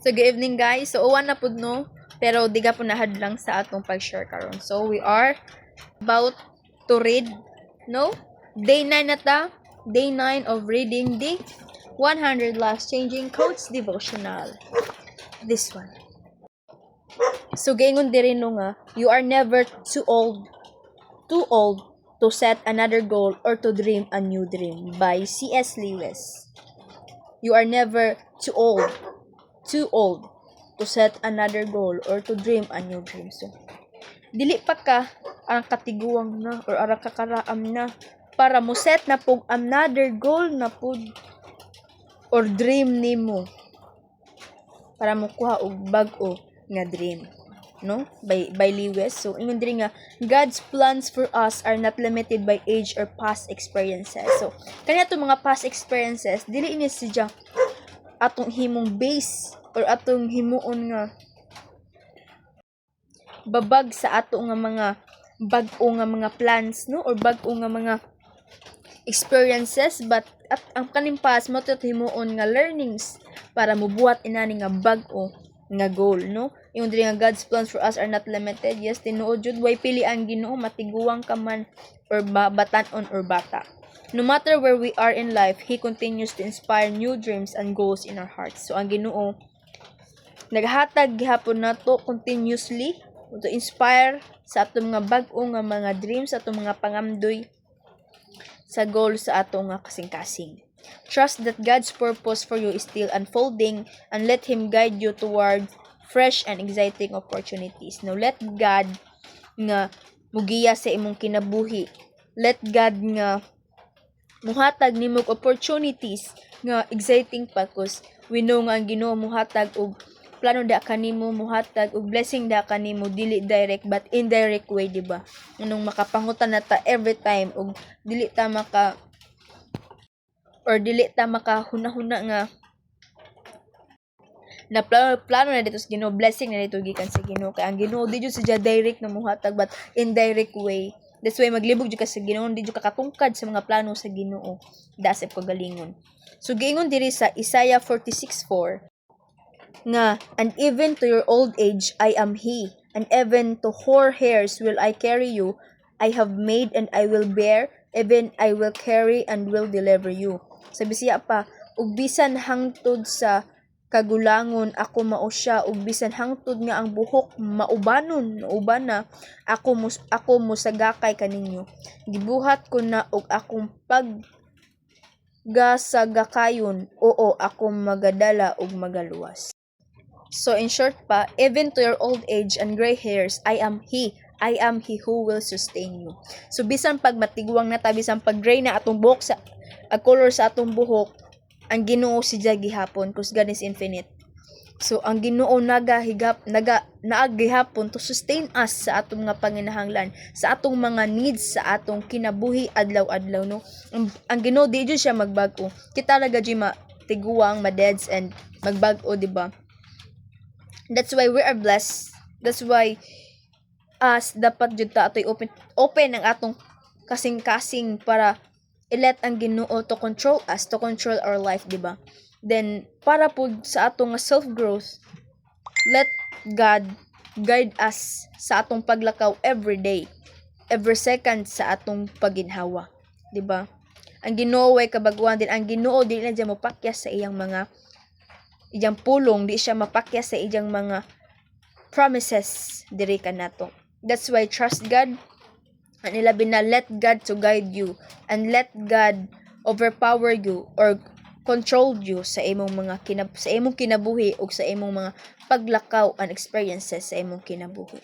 So, good evening guys. So, uwan na pud no, pero di ka po nahadlang sa atong pag-share karon. So, we are about to read, no? Day 9 na ta. Day 9 of reading the 100 Life Changing Quotes Devotional. This one. So, gaingon diri no nga, you are never too old to set another goal or to dream a new dream by C.S. Lewis. You are never too old to set another goal or to dream a new dream. So, dili pa ka ang katiguang na or arang kakaraam na para mo set na pug another goal na pud or dream nimo para mo kuha og bag-o nga dream, no, by Lewis. So ingon diri nga God's plans for us are not limited by age or past experiences. So kanya to mga past experiences dili ini siya atong himong base or atong himuon nga babag sa ato nga mga bag-o nga mga plans, no, or bag-o nga mga experiences, but at ang kaning past mo to himuon nga learnings para mobuhat inani nga bag-o nga goal, no. Yung diri nga God's plans for us are not limited. Yes, tinuod jud way pili ang Ginoo, matiguang ka man or batan-on or bata. No matter where we are in life, He continues to inspire new dreams and goals in our hearts. So ang Ginoo naghatag gihapon nato continuously to inspire sa atong mga bag-o nga mga dreams, sa atong mga pangamdoy sa goal sa atong nga kasing-kasing. Trust that God's purpose for you is still unfolding and let Him guide you toward fresh and exciting opportunities. Now, let God nga mugiya sa imong kinabuhi. Let God nga muhatag nimog opportunities nga exciting pa, cause we know nga ang Ginoo muhatag og plano da kanimo, muhatag og blessing da kanimo dili direct but indirect way, di ba? Anong makapangutan nata every time og dili ta maka hunahuna nga na plano na dito sa Ginoo, blessing na dito gikan sa Ginoo, kay ang Ginoo di jud siya direct na muhatag but indirect way. That's why maglibog jud ka sa Ginoo, di jud ka katungkad sa mga plano sa Ginoo. Dasip ko galingon. So giingon diri sa Isaiah 46:4 nga, and even to your old age I am He, and even to hoar hairs will I carry you. I have made and I will bear, even I will carry and will deliver you. Sabi siya pa, ug bisan hangtod sa kagulangon ako mao siya, ug bisan hangtod nga ang buhok mauban na ako mo sagakay kaninyo. Gibuhat ko na og akong paggasagakayon, oo, ako magadala og magaluwas. So in short pa, even to your old age and gray hairs, I am He who will sustain you. So bisan pag matiguang na ta, bisan pag gray na atong buhok sa color sa atong buhok, ang Ginoo siya gihapon, cause God is infinite. So ang Ginoo naagihapon to sustain us sa atong mga panginahanglan, sa atong mga needs, sa atong kinabuhi adlaw-adlaw, no. Ang Ginoo di jud siya magbag-o. Kita ra gid matiguang, ma-deads and magbag-o, di ba? That's why we are blessed. That's why us dapat jud ta atoy open ang atong kasing-kasing para i-let ang Ginoo to control us, to control our life, di ba? Then para pud sa atong self-growth, let God guide us sa atong paglakaw every day, every second sa atong paginhawa, di ba? Ang Ginoo way kabaguan din. Ang Ginoo dili na diya mopakyas sa iyang pulong, di siya mapakyas sa iyang mga promises diri kanato. That's why trust God, and ilabi na let God to guide you and let God overpower you or control you sa imong mga kinabuhi o sa imong mga paglakaw and experiences sa imong kinabuhi.